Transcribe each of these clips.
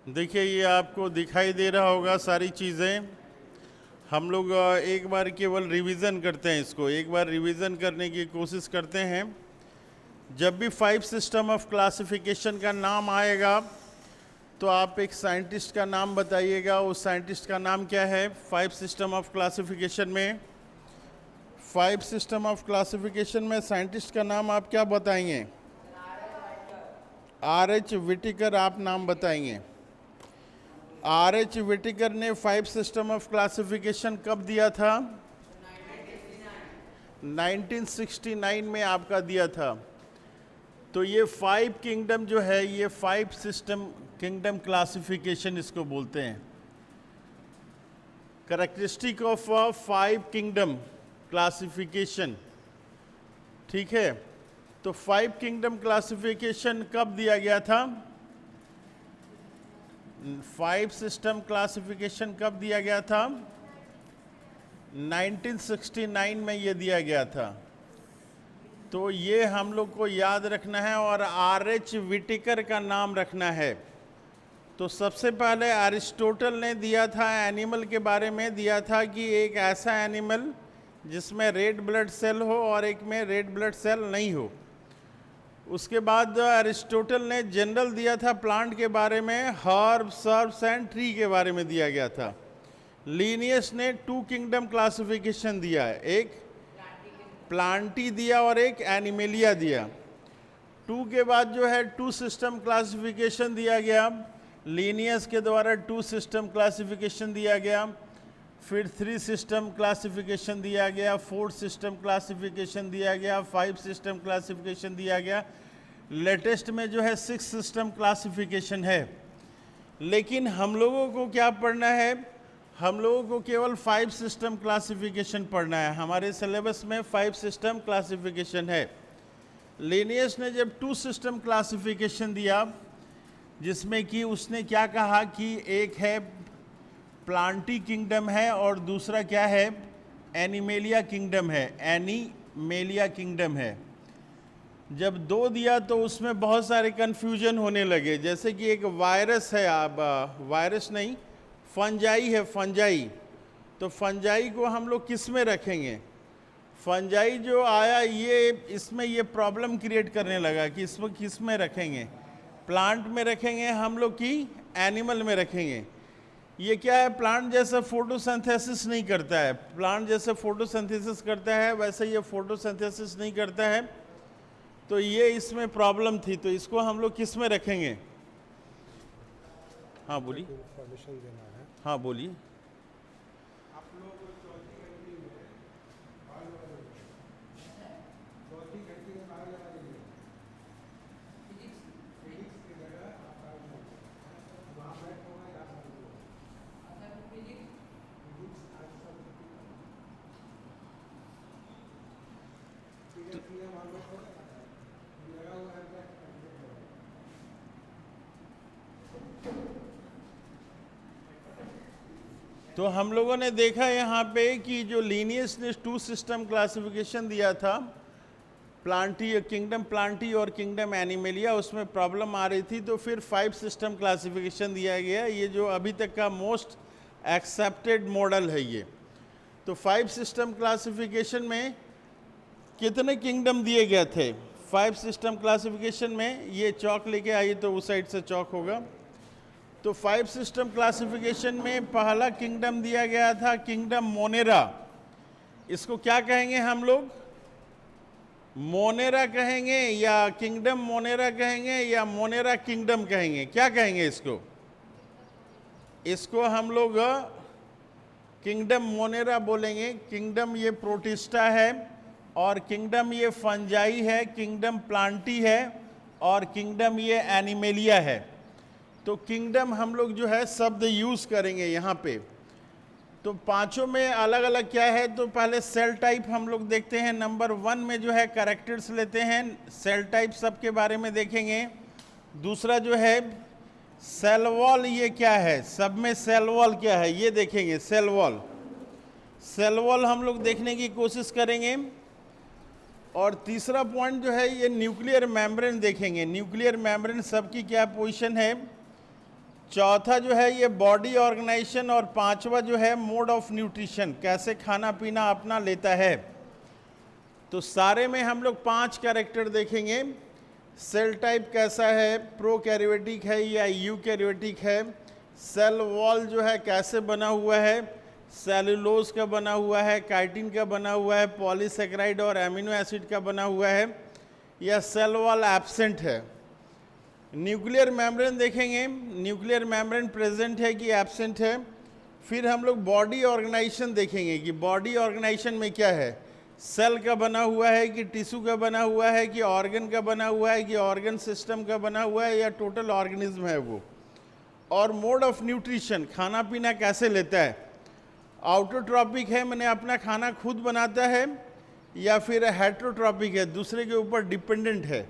देखिए, ये आपको दिखाई दे रहा होगा सारी चीज़ें। हम लोग एक बार केवल रिवीजन करते हैं, इसको एक बार रिवीजन करने की कोशिश करते हैं। जब भी 5 सिस्टम ऑफ क्लासिफिकेशन का नाम आएगा तो आप एक साइंटिस्ट का नाम बताइएगा। उस साइंटिस्ट का नाम क्या है 5 सिस्टम ऑफ क्लासिफिकेशन में? 5 सिस्टम ऑफ क्लासिफिकेशन में साइंटिस्ट का नाम आप क्या बताएंगे? R.H. विटिकर आप नाम बताएंगे। R.H. विटिकर ने 5 सिस्टम ऑफ क्लासिफिकेशन कब दिया था? 1969 में आपका दिया था। तो ये 5 किंगडम जो है, ये 5 सिस्टम किंगडम क्लासिफिकेशन इसको बोलते हैं। कैरेक्टरिस्टिक ऑफ 5 किंगडम क्लासिफिकेशन, ठीक है। तो 5 किंगडम क्लासिफिकेशन कब दिया गया था? 5 सिस्टम क्लासिफिकेशन कब दिया गया था? 1969 में ये दिया गया था। तो ये हम लोग को याद रखना है और R.H. विटिकर का नाम रखना है। तो सबसे पहले अरिस्टोटल ने दिया था, एनिमल के बारे में दिया था कि एक ऐसा एनिमल जिसमें रेड ब्लड सेल हो और एक में रेड ब्लड सेल नहीं हो। उसके बाद अरिस्टोटल ने जनरल दिया था प्लांट के बारे में, हर्ब, सर्ब्स एंड ट्री के बारे में दिया गया था। लीनियस ने 2 किंगडम क्लासिफिकेशन दिया है, एक प्लांटी दिया और एक एनिमेलिया दिया। 2 के बाद जो है 2 सिस्टम क्लासिफिकेशन दिया गया, लीनियस के द्वारा 2 सिस्टम क्लासिफिकेशन दिया गया। फिर 3 सिस्टम क्लासिफिकेशन दिया गया, 4 सिस्टम क्लासिफिकेशन दिया गया, 5 सिस्टम क्लासिफिकेशन दिया गया। लेटेस्ट में जो है 6 सिस्टम क्लासिफिकेशन है। लेकिन हम लोगों को क्या पढ़ना है? हम लोगों को केवल 5 सिस्टम क्लासिफिकेशन पढ़ना है। हमारे सिलेबस में 5 सिस्टम क्लासिफिकेशन है। लिनियस ने जब 2 सिस्टम क्लासिफिकेशन दिया, जिसमें कि उसने क्या कहा कि एक है प्लांटी किंगडम है और दूसरा क्या है? एनिमेलिया किंगडम है, एनिमेलिया किंगडम है। जब 2 दिया तो उसमें बहुत सारे कन्फ्यूजन होने लगे। जैसे कि एक वायरस है, वायरस नहीं, फंजाई है, फंजाई। तो फंजाई को हम लोग किस में रखेंगे? फंजाई जो आया ये इसमें ये प्रॉब्लम क्रिएट करने लगा कि इसमें किस में रखेंगे, प्लांट में रखेंगे हम लोग की एनिमल में रखेंगे। ये क्या है? प्लांट जैसा फोटोसिंथेसिस नहीं करता है। प्लांट जैसे फोटोसिंथेसिस करता है वैसे ये फोटोसिंथेसिस नहीं करता है। तो ये इसमें प्रॉब्लम थी। तो इसको हम लोग किस में रखेंगे? हाँ बोलिए। इन्फॉर्मेशन देना है। हाँ बोलिए। तो हम लोगों ने देखा यहाँ पे कि जो लीनियस ने 2 सिस्टम क्लासिफिकेशन दिया था, प्लांटी किंगडम प्लांटी और किंगडम एनिमेलिया, उसमें प्रॉब्लम आ रही थी। तो फिर 5 सिस्टम क्लासिफिकेशन दिया गया, ये जो अभी तक का मोस्ट एक्सेप्टेड मॉडल है ये। तो 5 सिस्टम क्लासिफिकेशन में कितने किंगडम दिए गए थे? 5 सिस्टम क्लासिफिकेशन में, ये चौक लेके आइए तो उस साइड से चौक होगा। तो 5 सिस्टम क्लासिफिकेशन में पहला किंगडम दिया गया था किंगडम मोनेरा। इसको क्या कहेंगे हम लोग? मोनेरा कहेंगे या किंगडम मोनेरा कहेंगे या मोनेरा किंगडम कहेंगे? क्या कहेंगे इसको? इसको हम लोग किंगडम मोनेरा बोलेंगे। किंगडम ये प्रोटिस्टा है और किंगडम ये फंजाई है, किंगडम प्लांटी है और किंगडम ये एनिमेलिया है। तो किंगडम हम लोग जो है शब्द यूज करेंगे यहाँ पे। तो पांचों में अलग अलग क्या है? तो पहले सेल टाइप हम लोग देखते हैं। नंबर 1 में जो है कैरेक्टर्स लेते हैं, सेल टाइप सब के बारे में देखेंगे। दूसरा जो है सेल वॉल, ये क्या है? सब में सेल वॉल क्या है ये देखेंगे। सेल वॉल, सेल वॉल हम लोग देखने की कोशिश करेंगे। और तीसरा पॉइंट जो है ये न्यूक्लियर मेम्ब्रेन देखेंगे। न्यूक्लियर मेम्ब्रेन सबकी क्या पोजीशन है? चौथा जो है ये बॉडी ऑर्गेनाइजेशन, और पांचवा जो है मोड ऑफ न्यूट्रिशन, कैसे खाना पीना अपना लेता है। तो सारे में हम लोग 5 कैरेक्टर देखेंगे। सेल टाइप कैसा है, प्रोकैरियोटिक है या यूकैरियोटिक है, सेल वॉल जो है कैसे बना हुआ है, सेलुलोज का बना हुआ है, काइटिन का बना हुआ है, पॉलीसेकेराइड और एमिनो एसिड का बना हुआ है, या सेल वॉल एब्सेंट है। न्यूक्लियर मेम्ब्रेन देखेंगे, न्यूक्लियर मेम्ब्रेन प्रेजेंट है कि एब्सेंट है। फिर हम लोग बॉडी ऑर्गेनाइजेशन देखेंगे कि बॉडी ऑर्गेनाइजेशन में क्या है, सेल का बना हुआ है कि टिश्यू का बना हुआ है कि ऑर्गन का बना हुआ है कि ऑर्गन सिस्टम का बना हुआ है या टोटल ऑर्गेनिज्म है वो। और मोड ऑफ न्यूट्रिशन, खाना पीना कैसे लेता है। आउटोट्रॉपिक है, मैंने अपना खाना खुद बनाता है, या फिर हेट्रोट्रॉपिक है, दूसरे के ऊपर डिपेंडेंट है।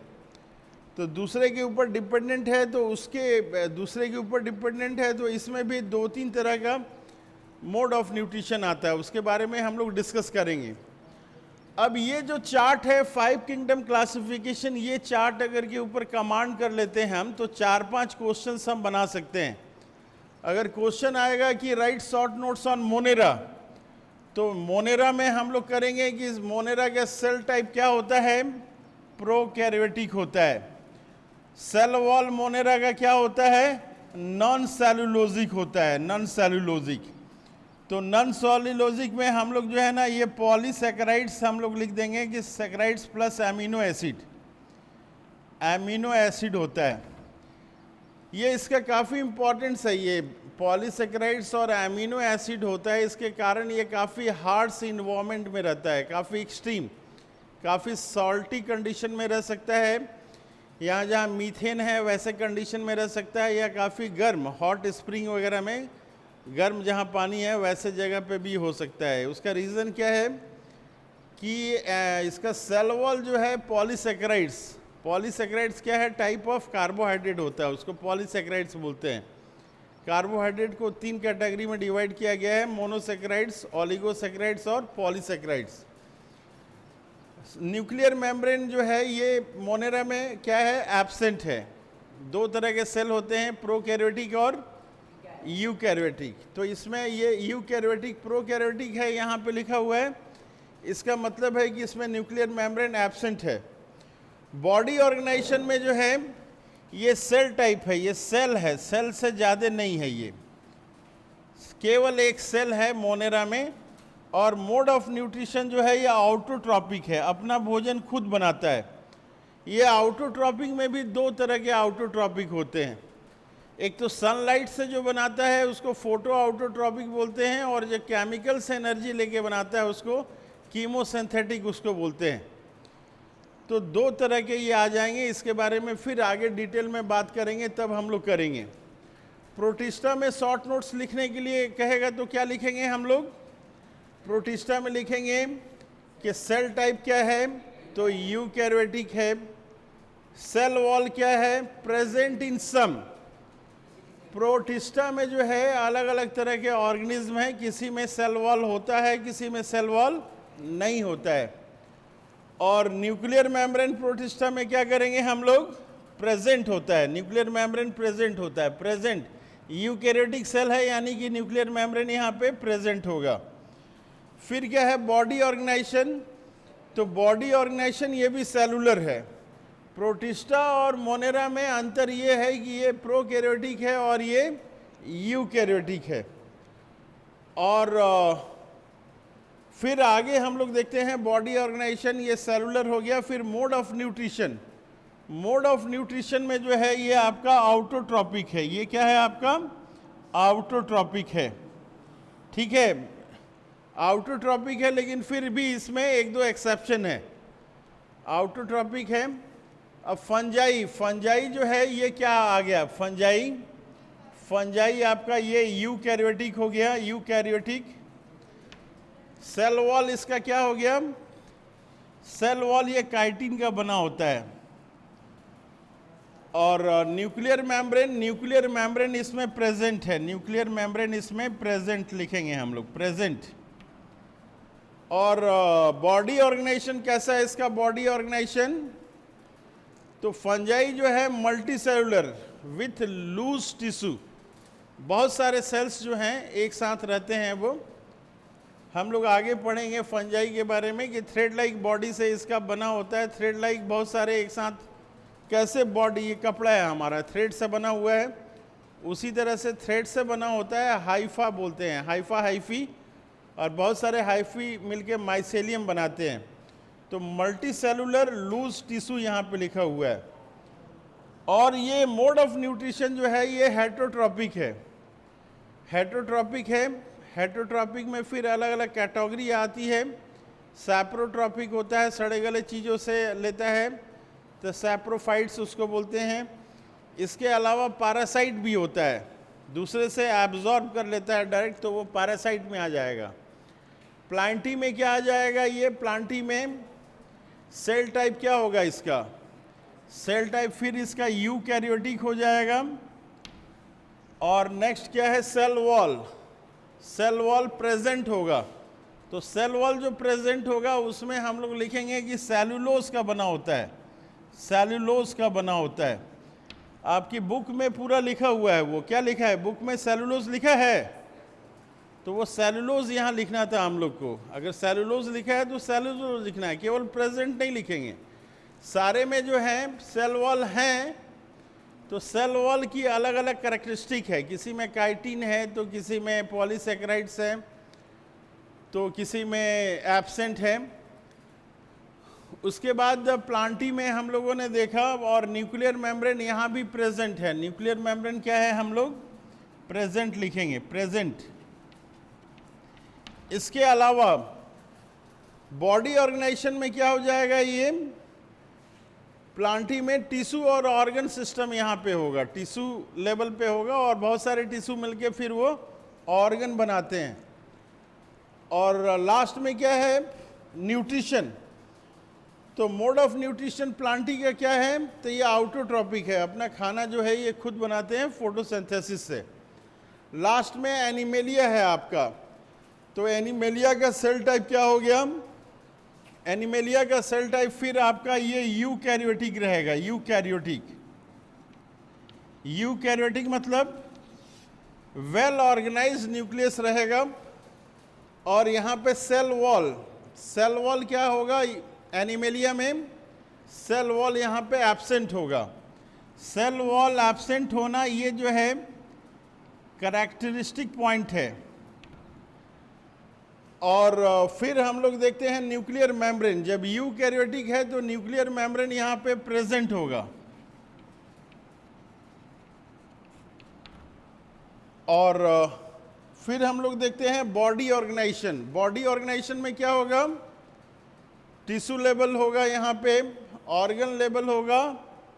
तो दूसरे के ऊपर डिपेंडेंट है तो उसके दूसरे के ऊपर डिपेंडेंट है तो इसमें भी 2-3 तरह का मोड ऑफ न्यूट्रिशन आता है, उसके बारे में हम लोग डिस्कस करेंगे। अब ये जो चार्ट है 5 किंगडम क्लासिफिकेशन, ये चार्ट अगर के ऊपर कमांड कर लेते हैं हम तो 4-5 क्वेश्चंस हम बना सकते हैं। अगर क्वेश्चन आएगा कि right short notes on Monera, तो मोनेरा में हम लोग करेंगे कि मोनेरा का सेल टाइप क्या होता है, प्रोकैरियोटिक होता है। सेल वॉल मोनेरा का क्या होता है, नॉन सेलुलोजिक होता है, नॉन सेलुलोजिक। तो नॉन सेलुलोजिक में हम लोग जो है ना ये पॉलीसेकेराइड्स हम लोग लिख देंगे कि saccharides plus amino acid, amino acid होता है। ये इसका काफ़ी इम्पोर्टेंस है, ये पॉलीसेकेराइड्स और एमिनो एसिड होता है, इसके कारण ये काफ़ी हार्श इन्वायरमेंट में रहता है, काफ़ी एक्सट्रीम, काफ़ी सॉल्टी कंडीशन में रह सकता है। यहाँ जहाँ मीथेन है वैसे कंडीशन में रह सकता है, या काफ़ी गर्म हॉट स्प्रिंग वगैरह में गर्म जहाँ पानी है वैसे जगह पे भी हो सकता है। उसका रीज़न क्या है कि इसका सेल वॉल जो है पॉलीसेकेराइड्स, पॉलीसेकेराइड्स क्या है, टाइप ऑफ कार्बोहाइड्रेट होता है, उसको पॉलीसेकेराइड्स बोलते हैं। कार्बोहाइड्रेट को 3 कैटेगरी में डिवाइड किया गया है, मोनोसेकेराइड्स, ऑलिगोसेकेराइड्स और पॉलीसेकेराइड्स। न्यूक्लियर मेम्ब्रेन जो है ये मोनेरा में क्या है, एब्सेंट है। 2 तरह के सेल होते हैं, प्रोकैरियोटिक और यूकैरियोटिक। तो इसमें ये यूकैरियोटिक प्रोकैरियोटिक है यहाँ पे लिखा हुआ है, इसका मतलब है कि इसमें न्यूक्लियर मेम्ब्रेन एब्सेंट है। बॉडी ऑर्गेनाइजेशन में जो है ये सेल टाइप है, ये सेल है, सेल से ज़्यादा नहीं है, ये केवल एक सेल है मोनेरा में। और मोड ऑफ न्यूट्रिशन जो है ये आउटोट्रॉपिक है, अपना भोजन खुद बनाता है। ये आउटोट्रॉपिक में भी 2 तरह के आउटोट्रॉपिक होते हैं, एक तो सनलाइट से जो बनाता है उसको फोटो आउटोट्रॉपिक बोलते हैं, और जो केमिकल से एनर्जी लेके बनाता है उसको कीमोसिंथेटिक उसको बोलते हैं। तो 2 तरह के ये आ जाएंगे, इसके बारे में फिर आगे डिटेल में बात करेंगे, तब हम लोग करेंगे। प्रोटिस्टा में शॉर्ट नोट्स लिखने के लिए कहेगा तो क्या लिखेंगे हम लोग, प्रोटिस्टा में लिखेंगे कि सेल टाइप क्या है, तो यूकैरियोटिक है। सेल वॉल क्या है, प्रेजेंट इन सम। प्रोटिस्टा में जो है अलग अलग तरह के ऑर्गेनिज्म हैं, किसी में सेल वॉल होता है, किसी में सेल वॉल नहीं होता है। और न्यूक्लियर मेम्ब्रेन प्रोटिस्टा में क्या करेंगे हम लोग, प्रेजेंट होता है, न्यूक्लियर मेम्ब्रेन प्रेजेंट होता है, प्रेजेंट। यूकैरियोटिक सेल है यानी कि न्यूक्लियर मेम्ब्रेन यहाँ पे प्रेजेंट होगा। फिर क्या है, बॉडी ऑर्गेनाइजेशन। तो बॉडी ऑर्गेनाइजेशन ये भी सेलुलर है। प्रोटिस्टा और मोनेरा में अंतर ये है कि ये प्रोकैरियोटिक है और ये यूकैरियोटिक है। और फिर आगे हम लोग देखते हैं बॉडी ऑर्गेनाइजेशन, ये सेलुलर हो गया। फिर mode of nutrition, mode of nutrition में जो है ये आपका आउटोट्रॉपिक है। ये क्या है आपका, आउटोट्रॉपिक है, ठीक है, आउटोट्रॉपिक है, लेकिन फिर भी इसमें 1-2 एक्सेप्शन है। आउटोट्रॉपिक है। अब फंजाई, फंजाई जो है ये क्या आ गया, फंजाई, फंजाई आपका ये यूकैरियोटिक हो गया, यूकैरियोटिक। सेल वॉल इसका क्या हो गया, सेल वॉल ये काइटिन का बना होता है। और न्यूक्लियर मेम्ब्रेन, न्यूक्लियर मेम्ब्रेन इसमें प्रेजेंट है, न्यूक्लियर मेम्ब्रेन इसमें प्रेजेंट लिखेंगे हम लोग, प्रेजेंट। और बॉडी ऑर्गेनाइजेशन कैसा है इसका, बॉडी ऑर्गेनाइजेशन, तो फंजाई जो है multi cellular with loose tissue, बहुत सारे सेल्स जो हैं एक साथ रहते हैं। वो हम लोग आगे पढ़ेंगे फंजाई के बारे में कि थ्रेड लाइक बॉडी से इसका बना होता है। थ्रेड लाइक बहुत सारे एक साथ कैसे बॉडी, ये कपड़ा है हमारा, थ्रेड से बना हुआ है, उसी तरह से थ्रेड से बना होता है। हाइफा बोलते हैं, हाइफा हाइफी, और बहुत सारे हाइफी मिलके माइसेलियम बनाते हैं। तो मल्टी सेलुलर लूज टिश्यू यहाँ पे लिखा हुआ है। और ये मोड ऑफ न्यूट्रिशन जो है ये हेटरोट्रॉपिक है। हेटरोट्रॉपिक है। हेटरोट्रॉपिक में फिर अलग अलग कैटेगरी आती है। सैप्रोट्रॉपिक होता है, सड़े गले चीज़ों से लेता है, तो सैप्रोफाइट्स उसको बोलते हैं। इसके अलावा पैरासाइट भी होता है, दूसरे से एब्जॉर्ब कर लेता है डायरेक्ट, तो वो पैरासाइट में आ जाएगा। प्लांटी में क्या आ जाएगा? ये प्लांटी में सेल टाइप क्या होगा इसका? सेल टाइप फिर इसका यूकैरियोटिक हो जाएगा। और नेक्स्ट क्या है? Cell wall. Cell wall present होगा। तो सेल वॉल जो प्रेजेंट होगा उसमें हम लोग लिखेंगे कि सेलुलोज का बना होता है। सेलुलोज का बना होता है। आपकी बुक में पूरा लिखा हुआ है। वो क्या लिखा है बुक में? सेलुलोज लिखा है, तो वो सेलुलोज यहाँ लिखना था हम लोग को। अगर सेलुलोज लिखा है तो सेलुलोज लिखना है, केवल प्रेजेंट नहीं लिखेंगे। सारे में जो है सेल वॉल हैं, तो सेल वॉल की अलग अलग कैरेक्टरिस्टिक है। किसी में काइटिन है, तो किसी में पॉलीसेकेराइड्स है, तो किसी में एब्सेंट है। उसके बाद प्लांटी में हम लोगों ने देखा, और न्यूक्लियर मेम्ब्रेन यहाँ भी प्रेजेंट है। न्यूक्लियर मेम्ब्रेन क्या है? हम लोग प्रेजेंट लिखेंगे, प्रेजेंट। इसके अलावा बॉडी ऑर्गेनाइजेशन में क्या हो जाएगा? ये प्लांटी में टिश्यू और ऑर्गन सिस्टम यहाँ पे होगा, टिश्यू लेवल पे होगा, और बहुत सारे टिश्यू मिलके फिर वो ऑर्गन बनाते हैं। और लास्ट में क्या है? न्यूट्रिशन। तो मोड ऑफ न्यूट्रिशन प्लांटी का क्या है? तो ये आउटोट्रॉपिक है, अपना खाना जो है ये खुद बनाते हैं फोटोसिंथेसिस से। लास्ट में एनिमेलिया है आपका। तो एनिमेलिया का सेल टाइप क्या हो गया? एनिमेलिया का सेल टाइप फिर आपका ये यूकैरियोटिक रहेगा। यूकैरियोटिक, यूकैरियोटिक मतलब वेल ऑर्गेनाइज्ड न्यूक्लियस रहेगा। और यहाँ पे सेल वॉल, सेल वॉल क्या होगा? एनिमेलिया में सेल वॉल यहाँ पे एब्सेंट होगा। सेल वॉल एब्सेंट होना ये जो है कैरेक्टरिस्टिक पॉइंट है। और फिर हम लोग देखते हैं न्यूक्लियर मेम्ब्रेन। जब यूकैरियोटिक है तो न्यूक्लियर मेम्ब्रेन यहाँ पे प्रेजेंट होगा। और फिर हम लोग देखते हैं बॉडी ऑर्गेनाइजेशन। बॉडी ऑर्गेनाइजेशन में क्या होगा? टिश्यू लेवल होगा, यहाँ पे ऑर्गन लेवल होगा,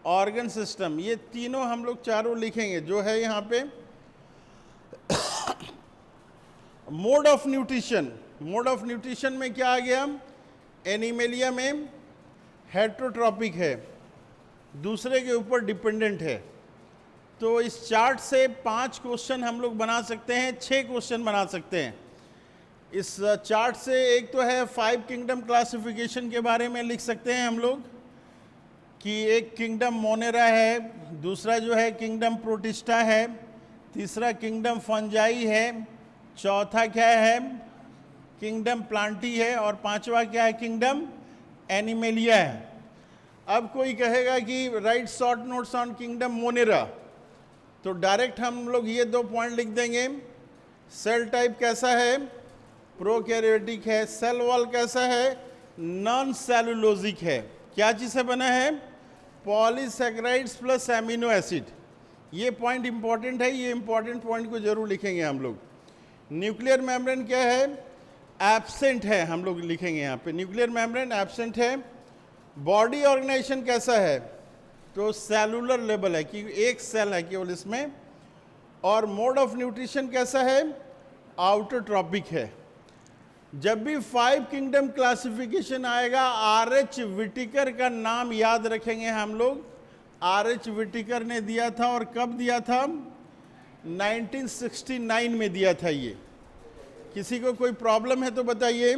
ऑर्गन सिस्टम। ये तीनों हम लोग चारों लिखेंगे जो है यहाँ पे। Mode of nutrition, mode of nutrition में क्या आ गया? एनिमेलिया में हेटरोट्रॉपिक है, दूसरे के ऊपर डिपेंडेंट है। तो इस चार्ट से 5 क्वेश्चन हम लोग बना सकते हैं, 6 क्वेश्चन बना सकते हैं इस चार्ट से। एक तो है 5 किंगडम क्लासिफिकेशन के बारे में लिख सकते हैं हम लोग, कि एक किंगडम मोनेरा है, दूसरा जो है किंगडम प्रोटिस्टा है, तीसरा किंगडम फंजाई है, चौथा क्या है? किंगडम प्लांटी है, और पांचवा क्या है? किंगडम एनिमेलिया है। अब कोई कहेगा कि right short notes on kingdom Monera, तो डायरेक्ट हम लोग ये 2 पॉइंट लिख देंगे। सेल टाइप कैसा है? प्रोकैरियोटिक है। सेल वॉल कैसा है? नॉन सेलुलोजिक है। क्या चीज़ से बना है? Polysaccharides plus amino acid. ये पॉइंट इंपॉर्टेंट है, ये इंपॉर्टेंट पॉइंट को जरूर लिखेंगे हम लोग। न्यूक्लियर मेम्ब्रेन क्या है? एब्सेंट है, हम लोग लिखेंगे यहाँ पे न्यूक्लियर मेम्ब्रेन एब्सेंट है। बॉडी ऑर्गेनाइजेशन कैसा है? तो सेलुलर लेवल है, कि एक सेल है केवल इसमें। और मोड ऑफ न्यूट्रिशन कैसा है? आउटोट्रॉपिक है। जब भी 5 किंगडम क्लासिफिकेशन आएगा, आर.एच. विटिकर का नाम याद रखेंगे हम लोग। आर.एच. विटिकर ने दिया था, और कब दिया था? 1969 में दिया था ये। किसी को कोई प्रॉब्लम है तो बताइए।